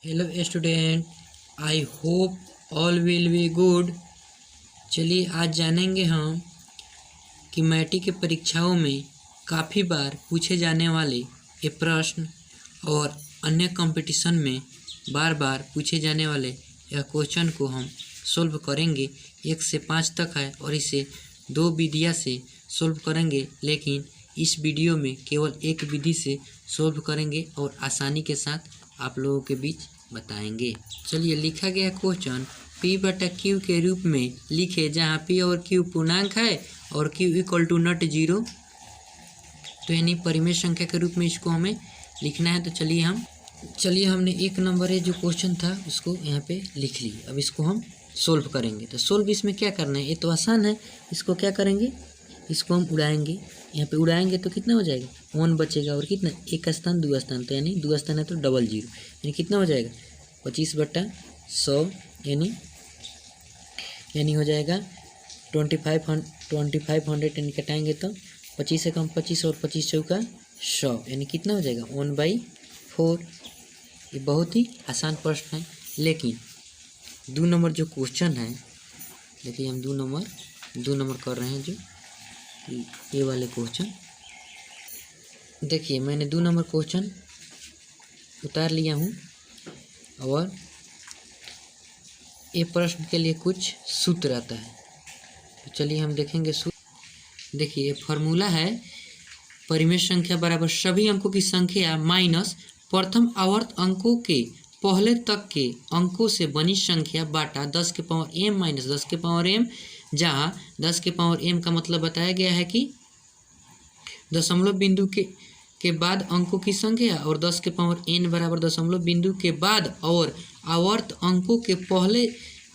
Hello student, I hope all will be good. चलिए आज जानेंगे हम कि मैट्रिक की परीक्षाओं में काफ़ी बार पूछे जाने वाले ये प्रश्न और अन्य कंपटीशन में बार बार पूछे जाने वाले यह क्वेश्चन को हम सोल्व करेंगे। 1 से 5 तक है और इसे 2 विधियाँ से सोल्व करेंगे, लेकिन इस वीडियो में केवल एक विधि से सोल्व करेंगे और आसानी के साथ आप लोगों के बीच बताएंगे। चलिए, लिखा गया क्वेश्चन P/Q के रूप में लिखे, जहाँ P और Q पूर्णांक है और Q इक्वल टू नॉट 0, तो यानी परिमेय संख्या के रूप में इसको हमें लिखना है। तो चलिए हमने 1 नंबर है जो क्वेश्चन था उसको यहाँ पे लिख लिए। अब इसको हम सोल्व करेंगे। तो सोल्व इसमें क्या करना है, ये तो आसान है। इसको क्या करेंगे, इसको हम उड़ाएंगे। यहाँ पे उड़ाएंगे तो कितना हो जाएगा, 1 बचेगा और कितना, 1 स्थान 2 स्थान, तो यानी 2 स्थान है तो डबल 0, यानी कितना हो जाएगा 25/100, यानी हो जाएगा 2500, यानी कटाएंगे तो 25 से कम 25 और 25 चौका 100, यानी कितना हो जाएगा 1/4। ये बहुत ही आसान प्रश्न है, लेकिन 2 नंबर जो क्वेश्चन है, देखिए हम 2 नंबर कर रहे हैं जो ये वाले क्वेश्चन। देखिए मैंने 2 नंबर क्वेश्चन उतार लिया हूँ और ये प्रश्न के लिए कुछ सूत्र आता है। तो चलिए हम देखेंगे सूत्र। देखिए फॉर्मूला है परिमेय संख्या बराबर सभी अंकों की संख्या माइनस प्रथम आवर्त अंकों के पहले तक के अंकों से बनी संख्या बाटा 10 के पावर m माइनस 10 के पावर m, जहाँ 10 के पावर m का मतलब बताया गया है कि दशमलव बिंदु के बाद अंकों की संख्या, और 10 के पावर n बराबर दशमलव बिंदु के बाद और आवर्त अंकों के पहले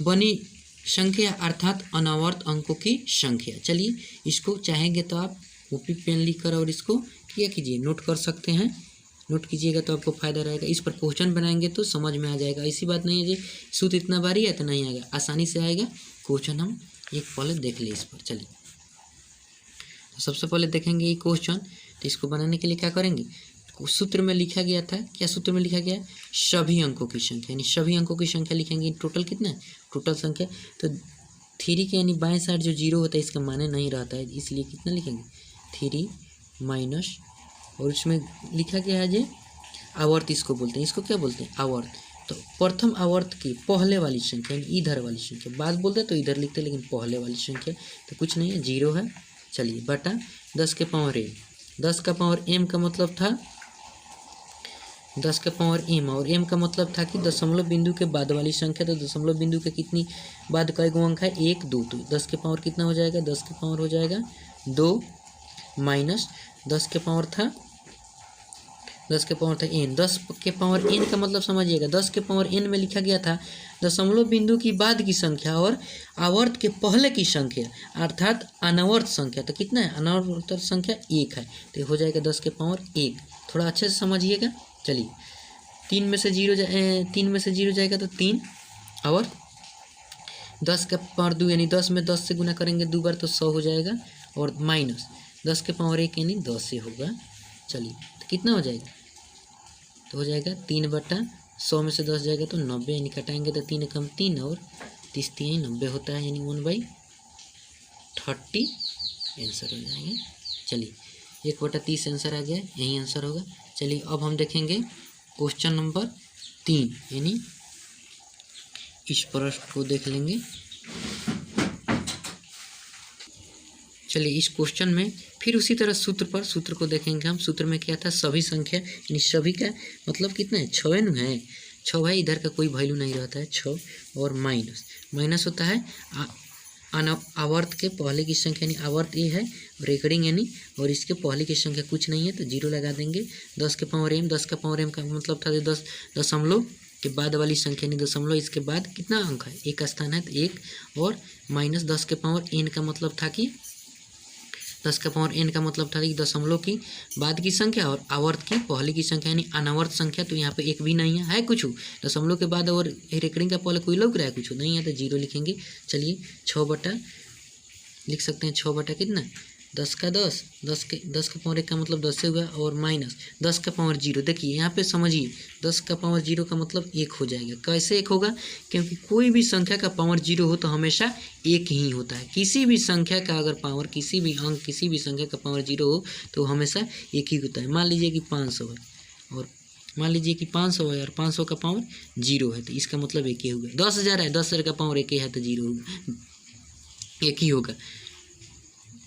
बनी संख्या अर्थात अनावर्त अंकों की संख्या। चलिए इसको चाहेंगे तो आप कॉपी पेन लिख कर और इसको क्या कीजिए, नोट कर सकते हैं। नोट कीजिएगा तो आपको फायदा रहेगा। इस पर क्वेश्चन बनाएंगे तो समझ में आ जाएगा। ऐसी बात नहीं है जी सूत्र इतना भारी है तो नहीं आएगा, आसानी से आएगा। क्वेश्चन हम एक पहले देख लिए इस पर। चलिए तो सबसे पहले देखेंगे ये क्वेश्चन। तो इसको बनाने के लिए क्या करेंगे, सूत्र में लिखा गया था, क्या सूत्र में लिखा गया है, सभी अंकों की संख्या, यानी सभी अंकों की संख्या लिखेंगे। टोटल कितना है, टोटल संख्या तो 3 के यानी बाएं साइड जो 0 होता है इसका माने नहीं रहता है, इसलिए कितना लिखेंगे 3 माइनस, और उसमें लिखा गया है जो आवर्त इसको बोलते हैं। इसको क्या बोलते हैं, आवर्त। तो प्रथम आवर्त की पहले वाली संख्या यानी इधर वाली संख्या, बाद बोलते तो इधर लिखते, लेकिन पहले वाली संख्या तो कुछ नहीं है, 0 है। चलिए बटा 10 के पावर m, 10 का पावर m का मतलब था 10 का पावर m, और m का मतलब था कि दशमलव बिंदु के बाद वाली संख्या। तो दशमलव बिंदु के कितनी बाद कई गो अंक है, 1 2, तो 10 के पावर कितना हो जाएगा, 10 के पावर हो जाएगा 2 माइनस 10 के पावर था n। 10 के पावर n का मतलब समझिएगा, 10 के पावर n में लिखा गया था दशमलव बिंदु की बाद की संख्या और आवर्त के पहले की संख्या अर्थात अनावर्त संख्या। तो कितना है, अनावर्त संख्या 1 है, तो हो जाएगा 10 के पावर 1। थोड़ा अच्छे से समझिएगा। चलिए 3 में से 0 जाएगा तो 3, और 10 के पावर 2 यानी 10 में 10 से गुना करेंगे 2 बार तो 100 हो जाएगा, और माइनस 10 के पावर 1 यानी 10 से होगा। चलिए तो कितना हो जाएगा, तो हो जाएगा 3/100 में से 10 जाएगा तो 90, यानी कटाएंगे तो 3 कम 3 और 30 90 होता है, यानी 1/30 आंसर हो जाएंगे। चलिए 1/30 आंसर आ गया, यही आंसर होगा। चलिए अब हम देखेंगे क्वेश्चन नंबर 3, यानी इस प्रश्न को देख लेंगे। चलिए इस क्वेश्चन में फिर उसी तरह सूत्र को देखेंगे हम। सूत्र में क्या था, सभी संख्या, यानी सभी का मतलब कितना है, 6 है। 6 है, इधर का कोई वैल्यू नहीं रहता है 6, और माइनस होता है आवर्त के पहले की संख्या, यानी आवर्त ये है रेकरिंग यानी, और इसके पहले की संख्या कुछ नहीं है तो 0 लगा देंगे। 10 के पावर m, 10 का पावर m का मतलब था 10 दशमलव के बाद वाली संख्या, यानी दशमलव इसके बाद कितना अंक है, 1 स्थान है तो 1, और माइनस 10 के पावर n का मतलब था कि 10 का पावर n का मतलब था कि दशमलव की बाद की संख्या और आवर्त की पहले की संख्या, यानी अनावर्त संख्या। तो यहाँ पे 1 भी नहीं है कुछ दशमलव के बाद, और रेकरिंग का पहले कोई लग रहा है कुछ नहीं है तो 0 लिखेंगे। चलिए 6 बटा लिख सकते हैं, 6 बटा कितना 10 का 10, 10 का पावर 1 का मतलब 10 से हुआ, और माइनस 10 का पावर 0। देखिए यहाँ पे समझिए 10 का पावर 0 का मतलब 1 हो जाएगा। कैसे 1 होगा? क्योंकि कोई भी संख्या का पावर 0 हो तो हमेशा 1 ही होता है। किसी भी संख्या का अगर पावर, किसी भी अंक, किसी भी संख्या का पावर 0 हो तो हमेशा 1 ही होता है। मान लीजिए कि 500 है, और मान लीजिए कि 500 है और 500 का पावर 0 है, तो इसका मतलब 1 ही होगा। 10,000 है, 10,000 का पावर 1 ही है तो 0 होगा, 1 ही होगा।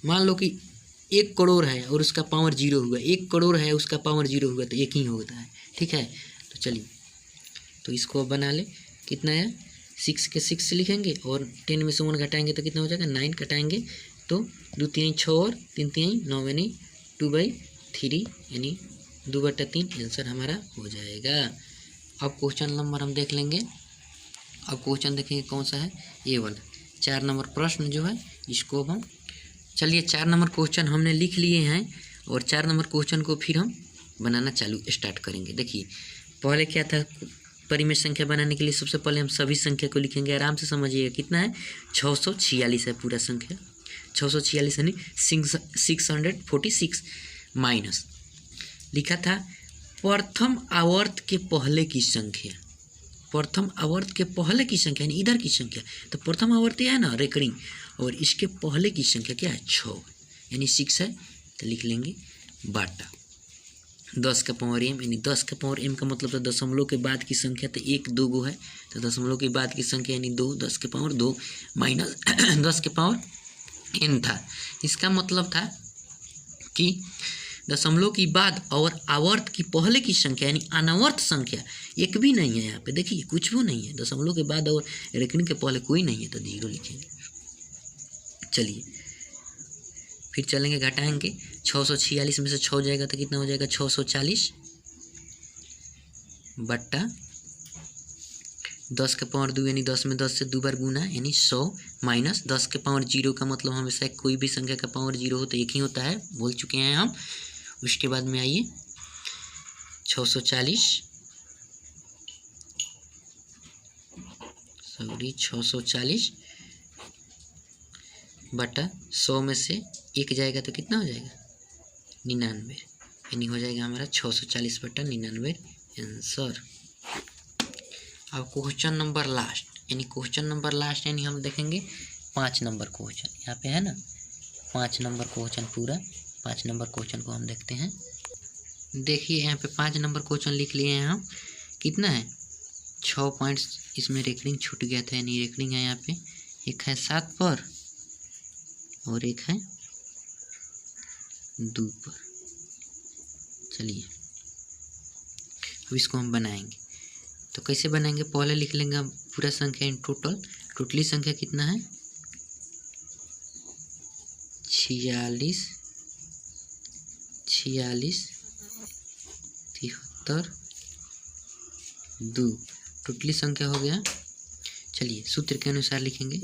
मान लो कि 1 करोड़ है और उसका पावर 0 हुआ, 1 करोड़ है उसका पावर 0 हुआ तो 1 ही होता है। ठीक है, तो चलिए, तो इसको अब बना ले। कितना है? 6 के 6 लिखेंगे और 10 में से 1 घटाएंगे तो कितना हो जाएगा? 9 घटाएंगे तो 2 3 6 और 3 3 9 यानी 2/3 यानी 2/3 आंसर हमारा हो जाएगा। अब क्वेश्चन नंबर हम देख लेंगे। अब क्वेश्चन देखेंगे कौन सा है? ये वाला 4 नंबर प्रश्न जो है इसको अब हम, चलिए 4 नंबर क्वेश्चन हमने लिख लिए हैं और 4 नंबर क्वेश्चन को फिर हम बनाना स्टार्ट करेंगे। देखिए पहले क्या था, परिमेय संख्या बनाने के लिए सबसे पहले हम सभी संख्या को लिखेंगे। आराम से समझिएगा कितना है? 646 है पूरा संख्या। 646 यानी 646 माइनस लिखा था प्रथम आवर्त के पहले की संख्या। प्रथम आवर्त के पहले की संख्या यानी इधर की संख्या, तो प्रथम आवर्त है ना रेकरिंग, और इसके पहले की संख्या क्या है? 6 यानी 6 है, तो लिख लेंगे बाटा 10 का पावर m, यानी 10 का पावर m का मतलब तो दशमलव के बाद की संख्या, तो 1 2 गो है, तो दशमलव के बाद की संख्या यानी 2, 10 के पावर 2 माइनस 10 के पावर n था। इसका मतलब था कि दशमलव की बाद और आवर्त की पहले की संख्या यानी अनावर्त संख्या एक भी नहीं है। यहाँ पे देखिए कुछ भी नहीं है, दशमलव के बाद और रेकरिंग के पहले कोई नहीं है, तो 0 लिखेंगे। चलिए फिर चलेंगे, घटाएंगे। 646 में से 6 जाएगा तो कितना हो जाएगा? 640 बट्टा 10 के पावर 2 यानी 10 में 10 से 2 बार गुना यानी 100 माइनस 10 के पावर 0 का मतलब हमेशा कोई भी संख्या का पावर 0 हो तो 1 ही होता है, बोल चुके हैं हम। उसके बाद में आइए 640 बटा 100 में से 1 जाएगा तो कितना हो जाएगा? 99, यानी हो जाएगा हमारा 640 बटा 99 आंसर। अब क्वेश्चन नंबर लास्ट, यानी क्वेश्चन नंबर लास्ट यानी हम देखेंगे 5 नंबर क्वेश्चन। यहाँ पे है ना 5 नंबर क्वेश्चन, पूरा 5 नंबर क्वेश्चन को हम देखते हैं। देखिए यहाँ पे 5 नंबर क्वेश्चन लिख लिए हैं हम। कितना है? 6 पॉइंट्स, इसमें रेकरिंग छूट गया था, यानी रेकरिंग है यहाँ पे। एक है 7 पर और एक है 2 पर। चलिए अब इसको हम बनाएंगे, तो कैसे बनाएंगे? पहले लिख लेंगे हम पूरा संख्या इन टोटल। टोटली संख्या कितना है? 46 73 2 टोटली संख्या हो गया। चलिए सूत्र के अनुसार लिखेंगे,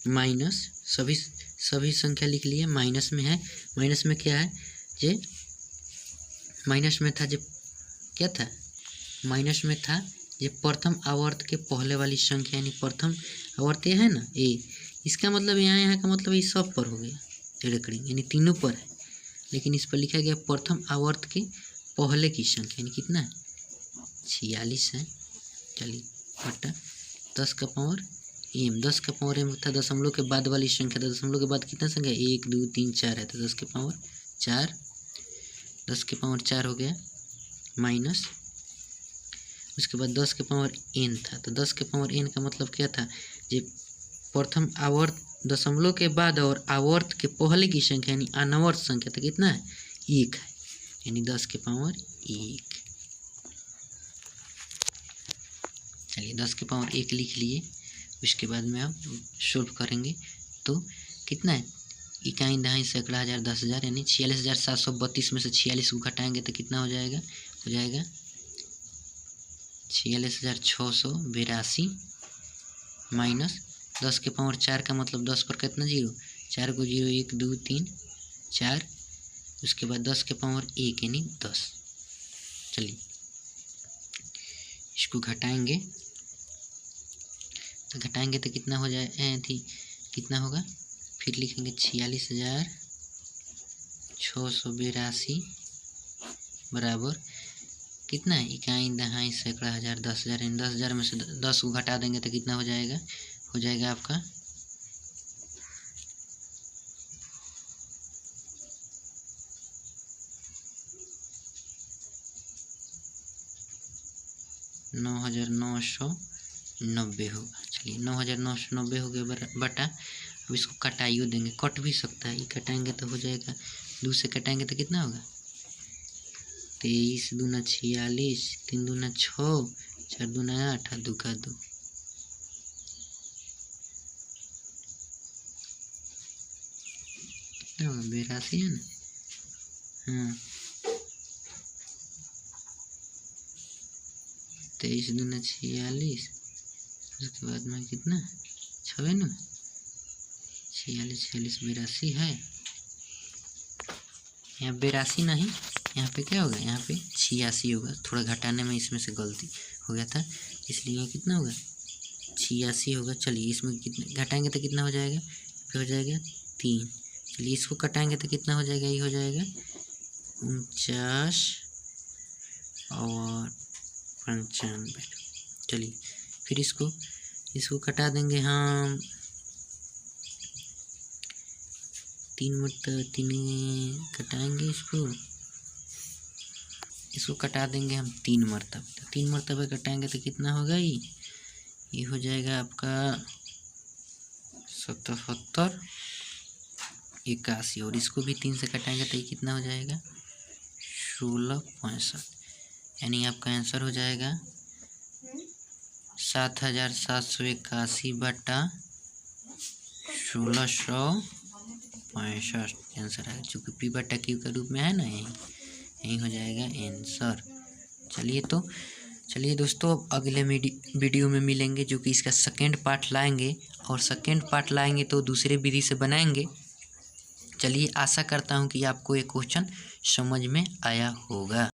माइनस सभी संख्या लिख लिए, माइनस में है। माइनस में क्या है? जे माइनस में था, जो क्या था? माइनस में था ये प्रथम आवर्त के पहले वाली संख्या, यानी प्रथम आवर्त ये है ना ए, इसका मतलब यहाँ का मतलब ये सब पर हो गया रेकरिंग, यानी तीनों पर है, लेकिन इस पर लिखा गया प्रथम आवर्त के पहले की संख्या, यानी कितना है? 46 है। चलिए बटा 10 का पावर m, 10 का पावर m था दशमलव के बाद वाली संख्या, तो दशमलव के बाद कितना संख्या? 1 2 3 4 है, तो 10 के पावर 4, 10 के पावर 4 हो गया माइनस, उसके बाद 10 के पावर n था, तो 10 के पावर n का मतलब क्या था? जो प्रथम आवर्त दशमलव के बाद और आवर्त के पहले की संख्या यानी अनावर्त संख्या, तो कितना है? 1 है, यानी 10 के पावर 1। चलिए 10 के पावर 1 लिख लिए। उसके बाद में आप सोल्व करेंगे तो कितना है? इकाई दहाई सैकड़ा हज़ार 10,000 यानी 46,732 में से 46 को घटाएंगे तो कितना हो जाएगा? हो जाएगा 46,682 माइनस 10 के पावर 4 का मतलब 10 पर कितना 0? 4 को 0 1 2 3 4, उसके बाद 10 के पावर 1 यानी 10। चलिए इसको घटाएंगे, तो घटाएंगे तो कितना हो जाए कितना होगा? फिर लिखेंगे 46,000 682 बराबर कितना है, इकाई दहाई सैकड़ा हज़ार 10,000, इन 10,000 में से 10 को घटा देंगे तो कितना हो जाएगा आपका 9,990 होगा। चलिए 9,990 हो गया बटा, अब इसको कटाइयो देंगे, कट भी सकता है, ये कटाएंगे तो हो जाएगा 2 से कटाएंगे तो कितना होगा 23 दूना 46, 3 दूना 6, 4 दूना 8, 2 का 2, कितना होगा 82 है ना। हाँ 23 दूना 46, उसके बाद में कितना 6 है ना, 46 82 है, यहाँ 82 नहीं, यहाँ पे क्या होगा, यहाँ पे 86 होगा, थोड़ा घटाने में इसमें से गलती हो गया था, इसलिए यहाँ कितना होगा 86 होगा। चलिए इसमें कितने घटाएंगे तो कितना हो जाएगा, फिर हो जाएगा 3, चलिए इसको कटाएंगे तो कितना हो जाएगा, ये हो जाएगा 49 और 95। चलिए फिर इसको कटा देंगे हम 3 मरतबा, 3 कटाएंगे, इसको कटा देंगे हम 3 मरतबा, तो 3 मरतबा कटाएंगे तो कितना होगा, ये हो जाएगा आपका 77 81, और इसको भी 3 से कटाएंगे तो ये कितना हो जाएगा 16 65, यानी आपका आंसर हो जाएगा 7,781 बटा 1665 आंसर है, चूँकि पी बटा क्यू के रूप में है ना, यही हो जाएगा आंसर। चलिए दोस्तों, अब अगले वीडियो में मिलेंगे, जो कि इसका सेकेंड पार्ट लाएंगे, और सेकेंड पार्ट लाएंगे तो दूसरे विधि से बनाएंगे। चलिए आशा करता हूँ कि आपको ये क्वेश्चन समझ में आया होगा।